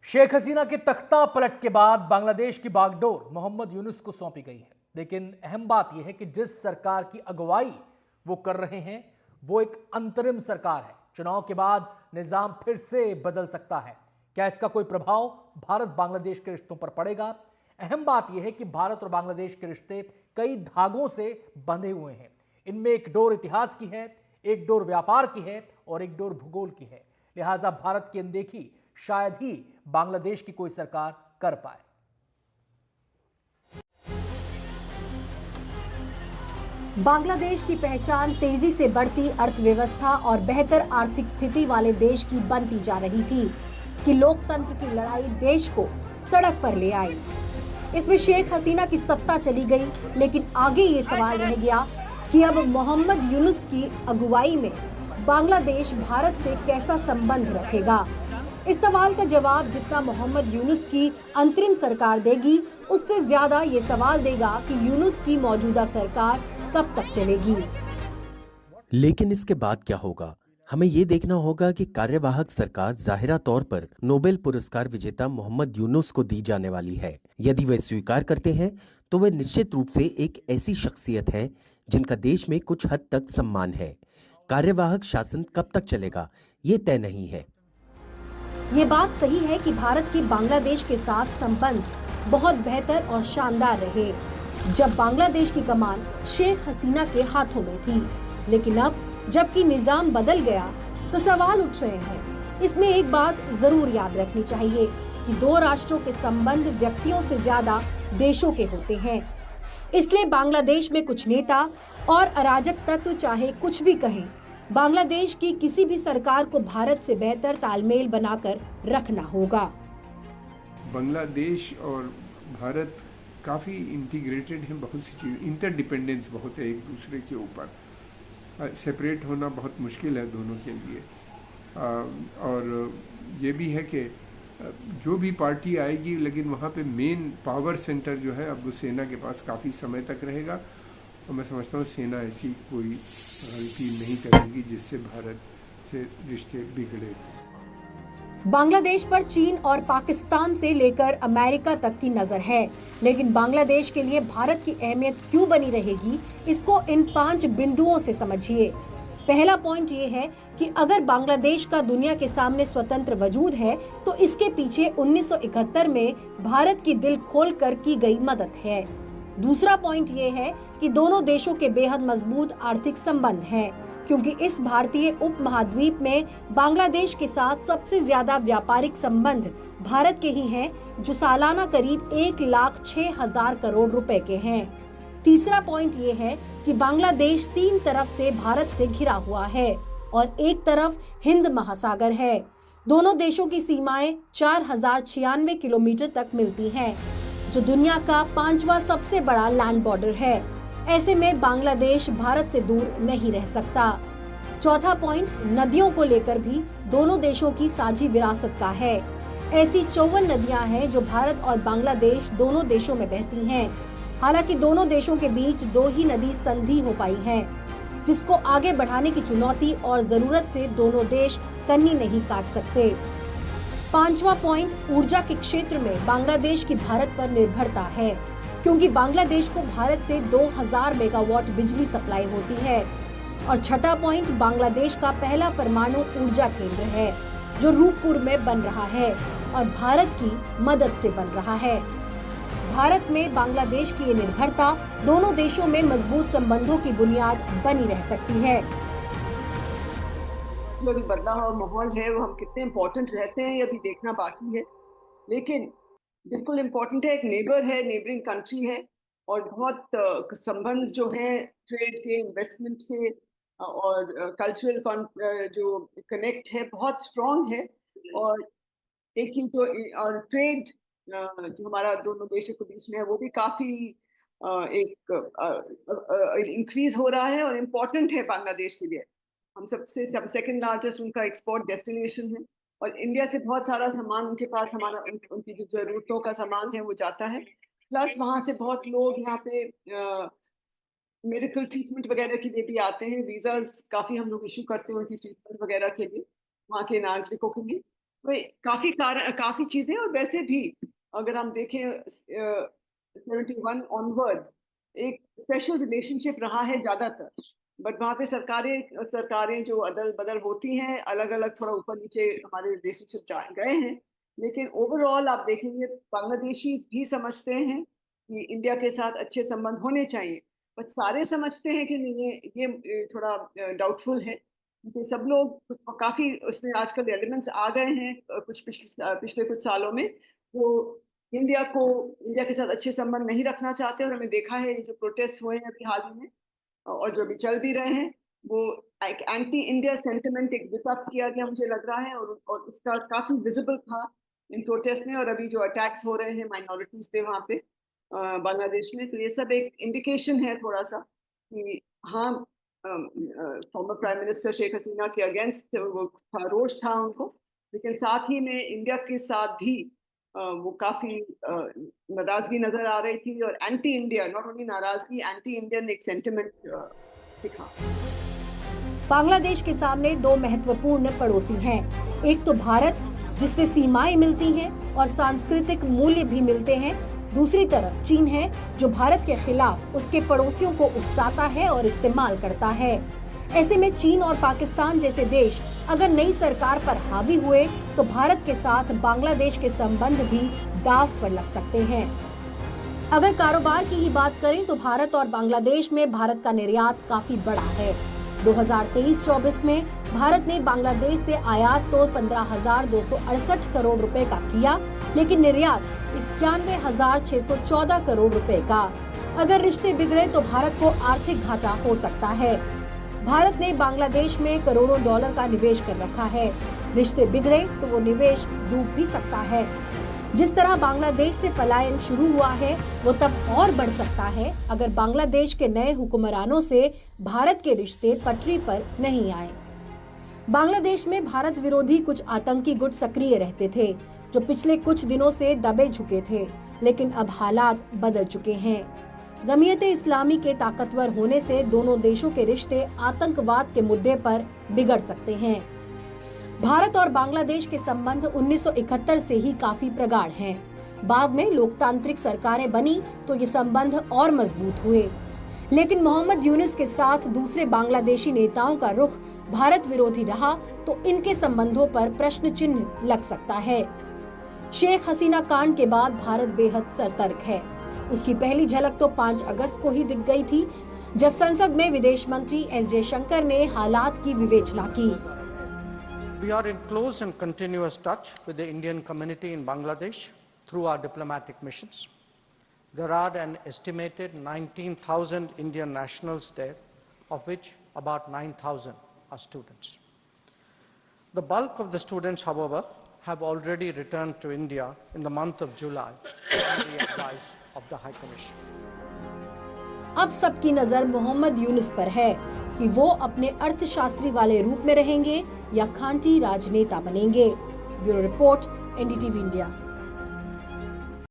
शेख हसीना के तख्ता पलट के बाद बांग्लादेश की बागडोर मोहम्मद यूनुस को सौंपी गई है। लेकिन अहम बात यह है कि जिस सरकार की अगुवाई वो कर रहे हैं वो एक अंतरिम सरकार है। चुनाव के बाद निजाम फिर से बदल सकता है। क्या इसका कोई प्रभाव भारत बांग्लादेश के रिश्तों पर पड़ेगा? अहम बात यह है कि भारत और बांग्लादेश के रिश्ते कई धागों से बंधे हुए हैं। इनमें एक डोर इतिहास की है, एक डोर व्यापार की है और एक डोर भूगोल की है। लिहाजा भारत की अनदेखी शायद ही बांग्लादेश की कोई सरकार कर पाए। बांग्लादेश की पहचान तेजी से बढ़ती अर्थव्यवस्था और बेहतर आर्थिक स्थिति वाले देश की बनती जा रही थी कि लोकतंत्र की लड़ाई देश को सड़क पर ले आई। इसमें शेख हसीना की सत्ता चली गई, लेकिन आगे ये सवाल रह गया कि अब मोहम्मद यूनुस की अगुवाई में बांग्लादेश भारत से कैसा संबंध रखेगा। इस सवाल का जवाब जितना मोहम्मद यूनुस की अंतरिम सरकार देगी, उससे ज्यादा ये सवाल देगा कि यूनुस की मौजूदा सरकार कब तक चलेगी। लेकिन इसके बाद क्या होगा? हमें ये देखना होगा कि कार्यवाहक सरकार जाहिरा तौर पर नोबेल पुरस्कार विजेता मोहम्मद यूनुस को दी जाने वाली है। यदि वे स्वीकार करते हैं तो वे निश्चित रूप से एक ऐसी शख्सियत है जिनका देश में कुछ हद तक सम्मान है। कार्यवाहक शासन कब तक चलेगा ये तय नहीं है। ये बात सही है कि भारत की बांग्लादेश के साथ संबंध बहुत बेहतर और शानदार रहे जब बांग्लादेश की कमान शेख हसीना के हाथों में थी, लेकिन अब जबकि निजाम बदल गया तो सवाल उठ रहे हैं। इसमें एक बात जरूर याद रखनी चाहिए कि दो राष्ट्रों के संबंध व्यक्तियों से ज्यादा देशों के होते हैं। इसलिए बांग्लादेश में कुछ नेता और अराजक तत्व चाहे कुछ भी कहें, बांग्लादेश की किसी भी सरकार को भारत से बेहतर तालमेल बनाकर रखना होगा। बांग्लादेश और भारत काफ़ी इंटीग्रेटेड हैं, बहुत सी चीज़ इंटरडिपेंडेंस बहुत है एक दूसरे के ऊपर। सेपरेट होना बहुत मुश्किल है दोनों के लिए। और ये भी है कि जो भी पार्टी आएगी, लेकिन वहाँ पे मेन पावर सेंटर जो है अब वो सेना के पास काफ़ी समय तक रहेगा। और मैं समझता हूँ सेना ऐसी कोई गलती नहीं करेगी जिससे भारत से रिश्ते बिगड़े। बांग्लादेश पर चीन और पाकिस्तान से लेकर अमेरिका तक की नजर है, लेकिन बांग्लादेश के लिए भारत की अहमियत क्यों बनी रहेगी, इसको इन 5 बिंदुओं से समझिए। पहला पॉइंट ये है कि अगर बांग्लादेश का दुनिया के सामने स्वतंत्र वजूद है तो इसके पीछे 1971 में भारत की दिल खोलकर की गई मदद है। दूसरा पॉइंट ये है कि दोनों देशों के बेहद मजबूत आर्थिक संबंध हैं, क्योंकि इस भारतीय उपमहाद्वीप में बांग्लादेश के साथ सबसे ज्यादा व्यापारिक संबंध भारत के ही हैं, जो सालाना करीब 1,06,000 करोड़ रुपए के हैं। तीसरा पॉइंट ये है कि बांग्लादेश 3 तरफ से भारत से घिरा हुआ है और एक तरफ हिंद महासागर है। दोनों देशों की सीमाएं 4,096 किलोमीटर तक मिलती हैं, जो दुनिया का 5वां सबसे बड़ा लैंड बॉर्डर है। ऐसे में बांग्लादेश भारत से दूर नहीं रह सकता। चौथा पॉइंट, नदियों को लेकर भी दोनों देशों की साझी विरासत का है। ऐसी 54 नदियां हैं जो भारत और बांग्लादेश दोनों देशों में बहती हैं। हालांकि दोनों देशों के बीच 2 ही नदी संधि हो पाई है, जिसको आगे बढ़ाने की चुनौती और जरूरत से दोनों देश कन्नी नहीं काट सकते। 5वां पॉइंट, ऊर्जा के क्षेत्र में बांग्लादेश की भारत पर निर्भरता है, क्योंकि बांग्लादेश को भारत से 2000 मेगावाट बिजली सप्लाई होती है। और छठा पॉइंट, बांग्लादेश का पहला परमाणु ऊर्जा केंद्र है जो रूपपुर में बन रहा है और भारत की मदद से बन रहा है। भारत में बांग्लादेश की ये निर्भरता दोनों देशों में मजबूत संबंधों की बुनियाद बनी रह सकती है। जो भी बदला हुआ माहौल है वो हम कितने इम्पोर्टेंट रहते हैं ये अभी देखना बाकी है, लेकिन बिल्कुल इम्पोर्टेंट है। एक नेबर है, नेबरिंग कंट्री है और बहुत संबंध जो है ट्रेड के, इन्वेस्टमेंट के और कल्चरल जो कनेक्ट है बहुत स्ट्रॉन्ग है। और एक ही जो और ट्रेड जो हमारा दोनों देशों के बीच में है वो भी काफ़ी एक इंक्रीज हो रहा है और इम्पोर्टेंट है बांग्लादेश के लिए। हम सबसे सेकंड लार्जेस्ट उनका एक्सपोर्ट डेस्टिनेशन है और इंडिया से बहुत सारा सामान उनके पास, हमारा उनकी जो ज़रूरतों का सामान है वो जाता है। प्लस वहाँ से बहुत लोग यहाँ पे मेडिकल ट्रीटमेंट वगैरह के लिए भी आते हैं। वीज़ाज काफ़ी हम लोग इशू करते हैं उनकी ट्रीटमेंट वगैरह के लिए, वहाँ के नागरिकों के लिए। वही काफी चीजें, और वैसे भी अगर हम देखें 71 ऑनवर्ड्स एक स्पेशल रिलेशनशिप रहा है ज्यादातर, बट वहाँ पे सरकारें सरकारें जो अदल बदल होती हैं, अलग अलग थोड़ा ऊपर नीचे हमारे रिलेशनशिप गए हैं, लेकिन ओवरऑल आप देखेंगे बांग्लादेशी भी समझते हैं कि इंडिया के साथ अच्छे संबंध होने चाहिए, बट सारे समझते हैं कि नहीं, ये थोड़ा डाउटफुल है, क्योंकि सब लोग काफ़ी उसमें आजकल एलिमेंट्स आ गए हैं, कुछ पिछले कुछ सालों में, वो इंडिया के साथ अच्छे संबंध नहीं रखना चाहते, और हमने देखा है ये जो प्रोटेस्ट हुए हैं अभी हाल ही में, और जो अभी चल भी रहे हैं, वो एक एंटी इंडिया सेंटिमेंट एक विपक किया गया मुझे लग रहा है, और उसका काफ़ी विजिबल था इन प्रोटेस्ट में, और अभी जो अटैक्स हो रहे हैं माइनॉरिटीज़ पे वहाँ पे बांग्लादेश में, तो ये सब एक इंडिकेशन है थोड़ा सा कि हाँ, former prime minister Sheikh Hasina के अगेंस्ट वो रोष था उनको, लेकिन साथ ही में इंडिया के साथ भी वो काफी नाराजगी नजर आ रही थी, और एंटी इंडिया, नॉट ओनली नाराजगी, एंटी इंडियन एक सेंटिमेंट दिखा। बांग्लादेश के सामने दो महत्वपूर्ण पड़ोसी हैं। एक तो भारत, जिससे सीमाएं मिलती हैं और सांस्कृतिक मूल्य भी मिलते हैं। दूसरी तरफ चीन है, जो भारत के खिलाफ उसके पड़ोसियों को उकसाता है और इस्तेमाल करता है। ऐसे में चीन और पाकिस्तान जैसे देश अगर नई सरकार पर हावी हुए तो भारत के साथ बांग्लादेश के संबंध भी दांव पर लग सकते हैं। अगर कारोबार की ही बात करें तो भारत और बांग्लादेश में भारत का निर्यात काफी बड़ा है। 2023-24 में भारत ने बांग्लादेश से आयात तो 15,268 करोड़ रुपए का किया, लेकिन निर्यात 91,614 करोड़ रुपए का। अगर रिश्ते बिगड़े तो भारत को आर्थिक घाटा हो सकता है। भारत ने बांग्लादेश में करोड़ों डॉलर का निवेश कर रखा है। रिश्ते बिगड़े तो वो निवेश डूब भी सकता है। जिस तरह बांग्लादेश से पलायन शुरू हुआ है वो तब और बढ़ सकता है अगर बांग्लादेश के नए हुक्मरानों से भारत के रिश्ते पटरी पर नहीं आए। बांग्लादेश में भारत विरोधी कुछ आतंकी गुट सक्रिय रहते थे, जो पिछले कुछ दिनों से दबे झुके थे, लेकिन अब हालात बदल चुके हैं। जमीयते इस्लामी के ताकतवर होने से दोनों देशों के रिश्ते आतंकवाद के मुद्दे पर बिगड़ सकते हैं। भारत और बांग्लादेश के संबंध 1971 से ही काफी प्रगाढ़ हैं। बाद में लोकतांत्रिक सरकारें बनी तो ये संबंध और मजबूत हुए, लेकिन मोहम्मद यूनुस के साथ दूसरे बांग्लादेशी नेताओं का रुख भारत विरोधी रहा तो इनके संबंधों पर प्रश्न चिन्ह लग सकता है। शेख हसीना कांड के बाद भारत बेहद सतर्क है। उसकी पहली झलक तो 5 अगस्त को ही दिख गई थी, जब संसद में विदेश मंत्री एस जयशंकर ने हालात की विवेचना की। We are in close and continuous touch with the Indian community in Bangladesh through our diplomatic missions. There are an estimated 19,000 Indian nationals there, of which about 9,000 are students. The bulk of the students, however, have already returned to India in the month of July on the advice of the High Commission. अब सबकी नजर मोहम्मद यूनुस पर है कि वो अपने अर्थशास्त्री वाले रूप में रहेंगे या खांटी राजनेता बनेंगे। Bureau report, NDTV India.